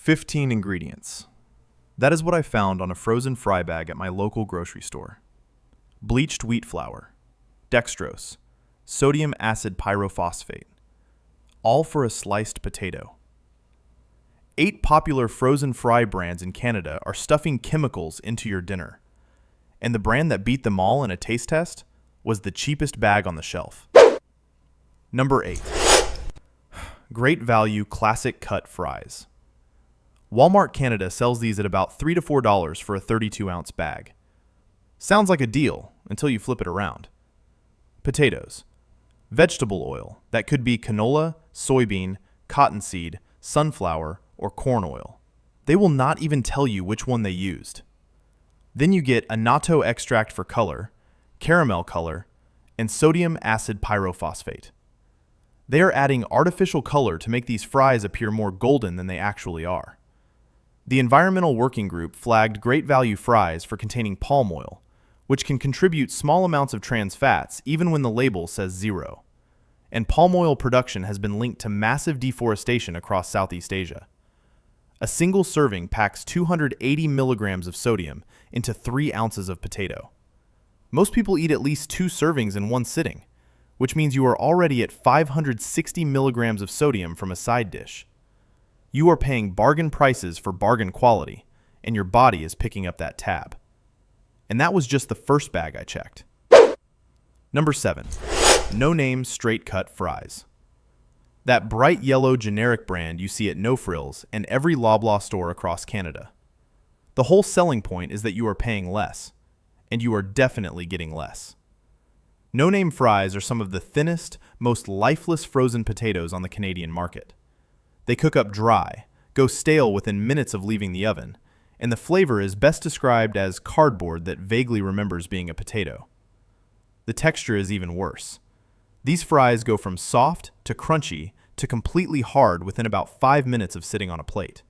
15 ingredients. That is what I found on a frozen fry bag at my local grocery store. Bleached wheat flour, dextrose, sodium acid pyrophosphate, all for a sliced potato. 8 popular frozen fry brands in Canada are stuffing chemicals into your dinner. And the brand that beat them all in a taste test was the cheapest bag on the shelf. Number 8. Great Value Classic Cut Fries. Walmart Canada sells these at about $3 to $4 for a 32-ounce bag. Sounds like a deal until you flip it around. Potatoes. Vegetable oil, that could be canola, soybean, cottonseed, sunflower, or corn oil. They will not even tell you which one they used. Then you get annatto extract for color, caramel color, and sodium acid pyrophosphate. They are adding artificial color to make these fries appear more golden than they actually are. The Environmental Working Group flagged Great Value fries for containing palm oil, which can contribute small amounts of trans fats even when the label says 0. And palm oil production has been linked to massive deforestation across Southeast Asia. A single serving packs 280 milligrams of sodium into 3 ounces of potato. Most people eat at least 2 servings in one sitting, which means you are already at 560 milligrams of sodium from a side dish. You are paying bargain prices for bargain quality, and your body is picking up that tab. And that was just the first bag I checked. Number 7. No Name Straight Cut Fries. That bright yellow generic brand you see at No Frills and every Loblaw store across Canada. The whole selling point is that you are paying less, and you are definitely getting less. No Name fries are some of the thinnest, most lifeless frozen potatoes on the Canadian market. They cook up dry, go stale within minutes of leaving the oven, and the flavor is best described as cardboard that vaguely remembers being a potato. The texture is even worse. These fries go from soft to crunchy to completely hard within about 5 minutes of sitting on a plate.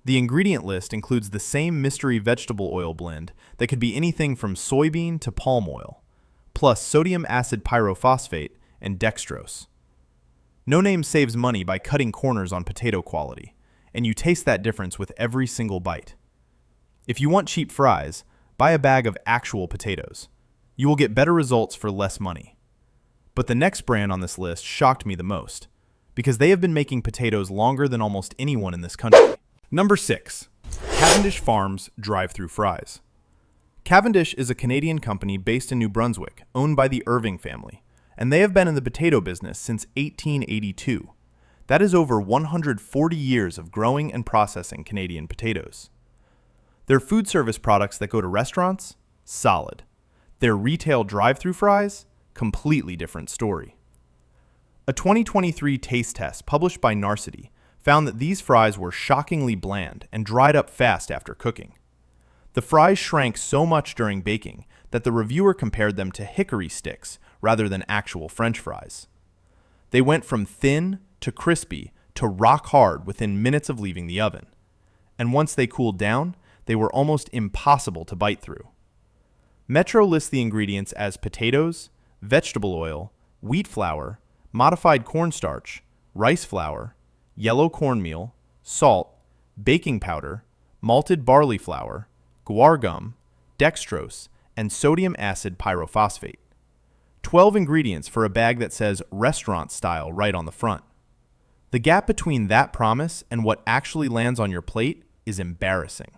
The ingredient list includes the same mystery vegetable oil blend that could be anything from soybean to palm oil, plus sodium acid pyrophosphate and dextrose. No Name saves money by cutting corners on potato quality, and you taste that difference with every single bite. If you want cheap fries, buy a bag of actual potatoes. You will get better results for less money. But the next brand on this list shocked me the most, because they have been making potatoes longer than almost anyone in this country. Number 6. Cavendish Farms Drive-Thru Fries. Cavendish is a Canadian company based in New Brunswick, owned by the Irving family, and they have been in the potato business since 1882. That is over 140 years of growing and processing Canadian potatoes. Their food service products that go to restaurants? Solid. Their retail drive-thru fries? Completely different story. A 2023 taste test published by Narcity found that these fries were shockingly bland and dried up fast after cooking. The fries shrank so much during baking that the reviewer compared them to hickory sticks rather than actual French fries. They went from thin to crispy to rock hard within minutes of leaving the oven. And once they cooled down, they were almost impossible to bite through. Metro lists the ingredients as potatoes, vegetable oil, wheat flour, modified cornstarch, rice flour, yellow cornmeal, salt, baking powder, malted barley flour, guar gum, dextrose, and sodium acid pyrophosphate. 12 ingredients for a bag that says restaurant style right on the front. The gap between that promise and what actually lands on your plate is embarrassing.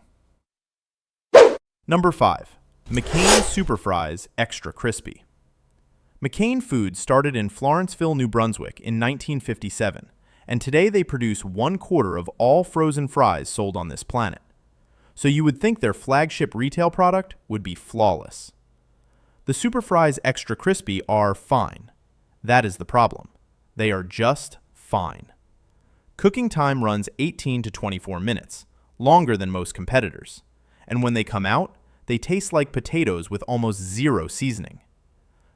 Number 5. McCain Super Fries Extra Crispy. McCain Foods started in Florenceville, New Brunswick in 1957, and today they produce 1/4 of all frozen fries sold on this planet. So you would think their flagship retail product would be flawless. The Super Fries Extra Crispy are fine. That is the problem. They are just fine. Cooking time runs 18 to 24 minutes, longer than most competitors. And when they come out, they taste like potatoes with almost zero seasoning.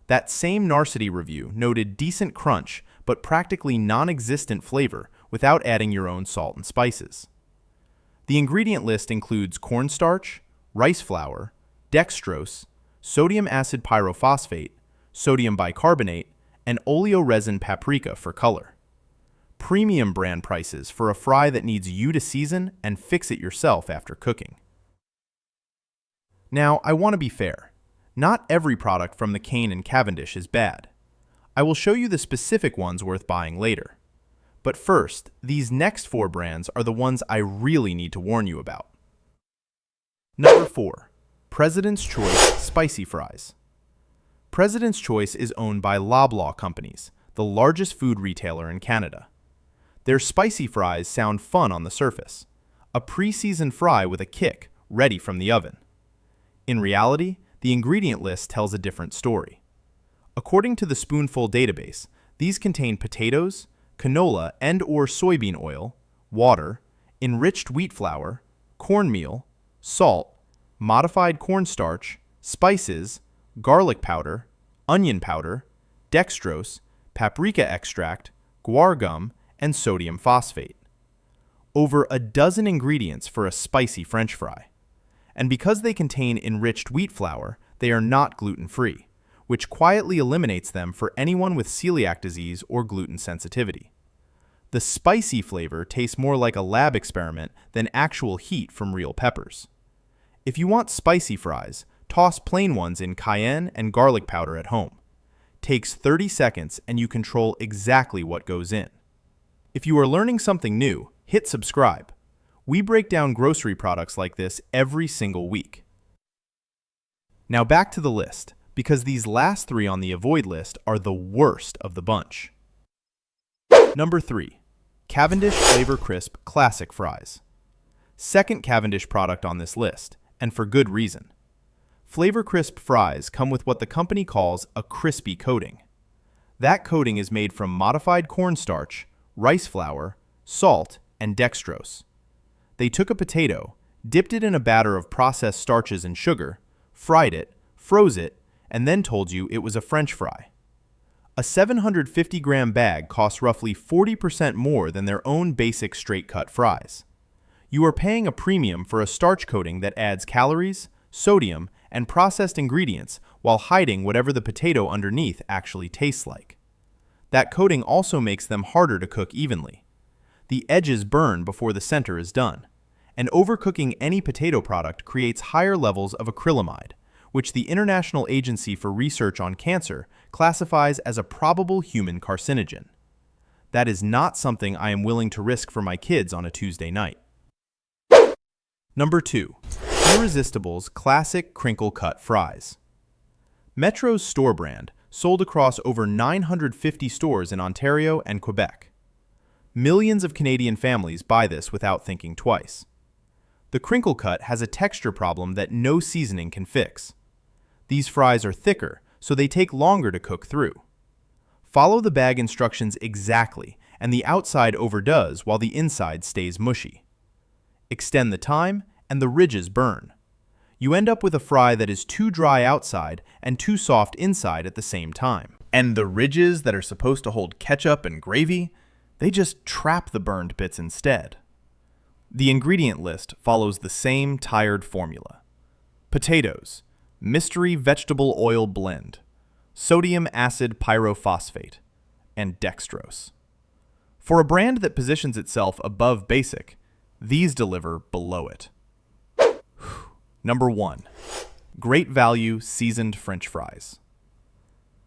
That same Narcity review noted decent crunch, but practically non-existent flavor without adding your own salt and spices. The ingredient list includes cornstarch, rice flour, dextrose, sodium acid pyrophosphate, sodium bicarbonate, and oleoresin paprika for color. premium brand prices for a fry that needs you to season and fix it yourself after cooking. Now, I want to be fair. Not every product from McCain and Cavendish is bad. I will show you the specific ones worth buying later. But first, these next 4 brands are the ones I really need to warn you about. Number 4. President's Choice Spicy Fries. President's Choice is owned by Loblaw Companies, the largest food retailer in Canada. Their spicy fries sound fun on the surface. A pre-seasoned fry with a kick, ready from the oven. In reality, the ingredient list tells a different story. According to the Spoonful database, these contain potatoes, canola and/or soybean oil, water, enriched wheat flour, cornmeal, salt, modified cornstarch, spices, garlic powder, onion powder, dextrose, paprika extract, guar gum, and sodium phosphate. Over a dozen ingredients for a spicy French fry. And because they contain enriched wheat flour, they are not gluten-free, which quietly eliminates them for anyone with celiac disease or gluten sensitivity. The spicy flavor tastes more like a lab experiment than actual heat from real peppers. If you want spicy fries, toss plain ones in cayenne and garlic powder at home. Takes 30 seconds and you control exactly what goes in. If you are learning something new, hit subscribe. We break down grocery products like this every single week. Now back to the list, because these last 3 on the avoid list are the worst of the bunch. Number 3. Cavendish Flavor Crisp Classic Fries. Second Cavendish product on this list, and for good reason. Flavor Crisp fries come with what the company calls a crispy coating. That coating is made from modified cornstarch, rice flour, salt, and dextrose. They took a potato, dipped it in a batter of processed starches and sugar, fried it, froze it, and then told you it was a French fry. A 750-gram bag costs roughly 40% more than their own basic straight-cut fries. You are paying a premium for a starch coating that adds calories, sodium, and processed ingredients while hiding whatever the potato underneath actually tastes like. That coating also makes them harder to cook evenly. The edges burn before the center is done, and overcooking any potato product creates higher levels of acrylamide, which the International Agency for Research on Cancer classifies as a probable human carcinogen. That is not something I am willing to risk for my kids on a Tuesday night. Number 2. Irresistible's Classic Crinkle Cut Fries. Metro's store brand sold across over 950 stores in Ontario and Quebec. Millions of Canadian families buy this without thinking twice. The crinkle cut has a texture problem that no seasoning can fix. These fries are thicker, so they take longer to cook through. Follow the bag instructions exactly, and the outside overdoes while the inside stays mushy. Extend the time, and the ridges burn. You end up with a fry that is too dry outside and too soft inside at the same time. And the ridges that are supposed to hold ketchup and gravy, they just trap the burned bits instead. The ingredient list follows the same tired formula. Potatoes, mystery vegetable oil blend, sodium acid pyrophosphate, and dextrose. For a brand that positions itself above basic, these deliver below it. Number 1. Great Value Seasoned French Fries.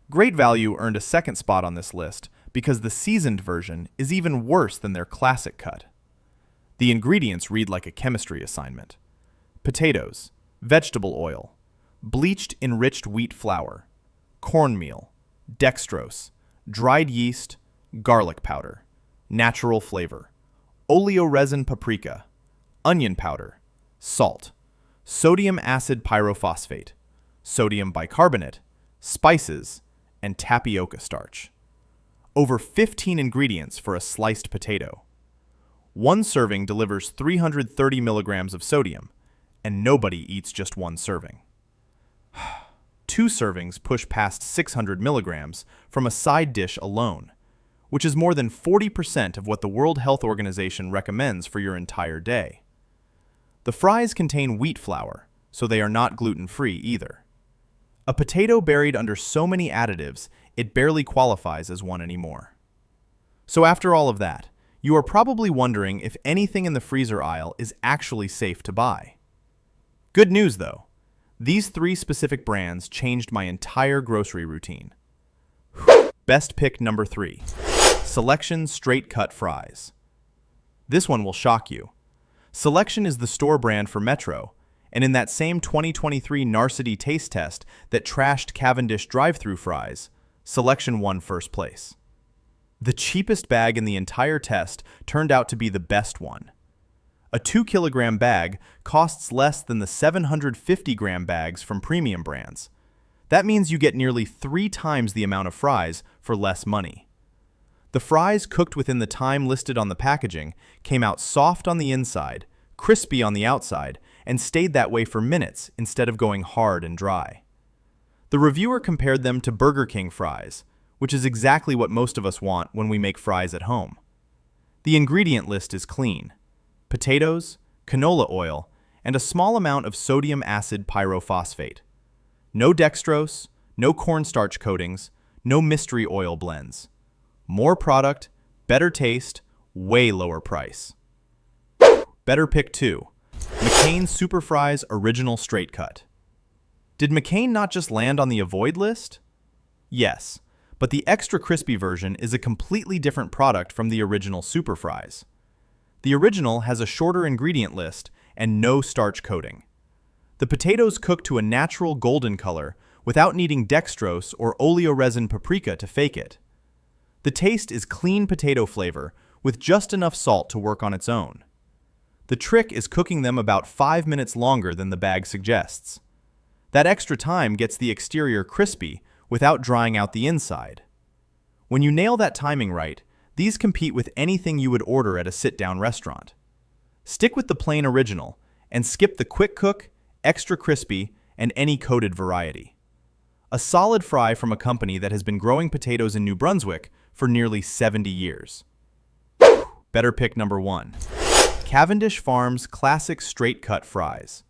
Great Value earned a second spot on this list because the seasoned version is even worse than their classic cut. The ingredients read like a chemistry assignment. Potatoes, vegetable oil, bleached enriched wheat flour, cornmeal, dextrose, dried yeast, garlic powder, natural flavor, oleoresin paprika, onion powder, salt, sodium acid pyrophosphate, sodium bicarbonate, spices, and tapioca starch. Over 15 ingredients for a sliced potato. One serving delivers 330 milligrams of sodium, and nobody eats just one serving. 2 servings push past 600 milligrams from a side dish alone, which is more than 40% of what the World Health Organization recommends for your entire day. The fries contain wheat flour, so they are not gluten-free either. A potato buried under so many additives, it barely qualifies as one anymore. So after all of that, you are probably wondering if anything in the freezer aisle is actually safe to buy. Good news though, these 3 specific brands changed my entire grocery routine. Best pick number 3, Selection Straight Cut Fries. This one will shock you. Selection is the store brand for Metro, and in that same 2023 Narcity taste test that trashed Cavendish drive-thru fries, Selection won first place. The cheapest bag in the entire test turned out to be the best one. A 2-kilogram bag costs less than the 750-gram bags from premium brands. That means you get nearly 3 times the amount of fries for less money. The fries, cooked within the time listed on the packaging, came out soft on the inside, crispy on the outside, and stayed that way for minutes instead of going hard and dry. The reviewer compared them to Burger King fries, which is exactly what most of us want when we make fries at home. The ingredient list is clean: potatoes, canola oil, and a small amount of sodium acid pyrophosphate. No dextrose, no cornstarch coatings, no mystery oil blends. More product, better taste, way lower price. Better pick 2, McCain Super Fries Original Straight Cut. Did McCain not just land on the avoid list? Yes, but the extra crispy version is a completely different product from the original Super Fries. The original has a shorter ingredient list and no starch coating. The potatoes cook to a natural golden color without needing dextrose or oleoresin paprika to fake it. The taste is clean potato flavor with just enough salt to work on its own. The trick is cooking them about 5 minutes longer than the bag suggests. That extra time gets the exterior crispy without drying out the inside. When you nail that timing right, these compete with anything you would order at a sit-down restaurant. Stick with the plain original and skip the quick cook, extra crispy, and any coated variety. A solid fry from a company that has been growing potatoes in New Brunswick for nearly 70 years. Better pick number 1, Cavendish Farms Classic Straight Cut Fries.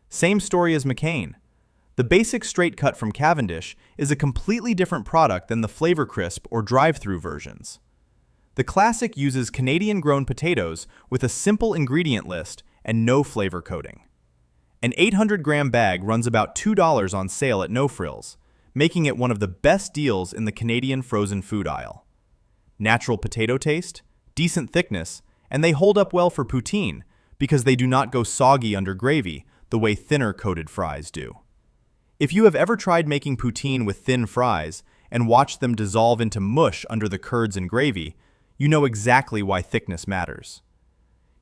Same story as McCain. The basic straight cut from Cavendish is a completely different product than the Flavor Crisp or drive-thru versions. The Classic uses Canadian-grown potatoes with a simple ingredient list and no flavor coating. An 800-gram bag runs about $2 on sale at No Frills, making it one of the best deals in the Canadian frozen food aisle. Natural potato taste, decent thickness, and they hold up well for poutine because they do not go soggy under gravy the way thinner coated fries do. If you have ever tried making poutine with thin fries and watched them dissolve into mush under the curds and gravy, you know exactly why thickness matters.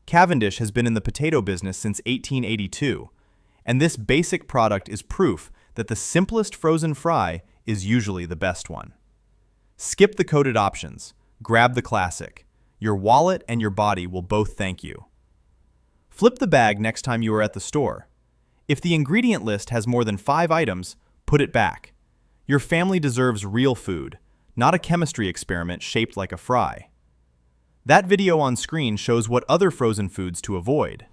Cavendish has been in the potato business since 1882, and this basic product is proof that the simplest frozen fry is usually the best one. Skip the coated options, grab the Classic. Your wallet and your body will both thank you. Flip the bag next time you are at the store. If the ingredient list has more than 5 items, put it back. Your family deserves real food, not a chemistry experiment shaped like a fry. That video on screen shows what other frozen foods to avoid.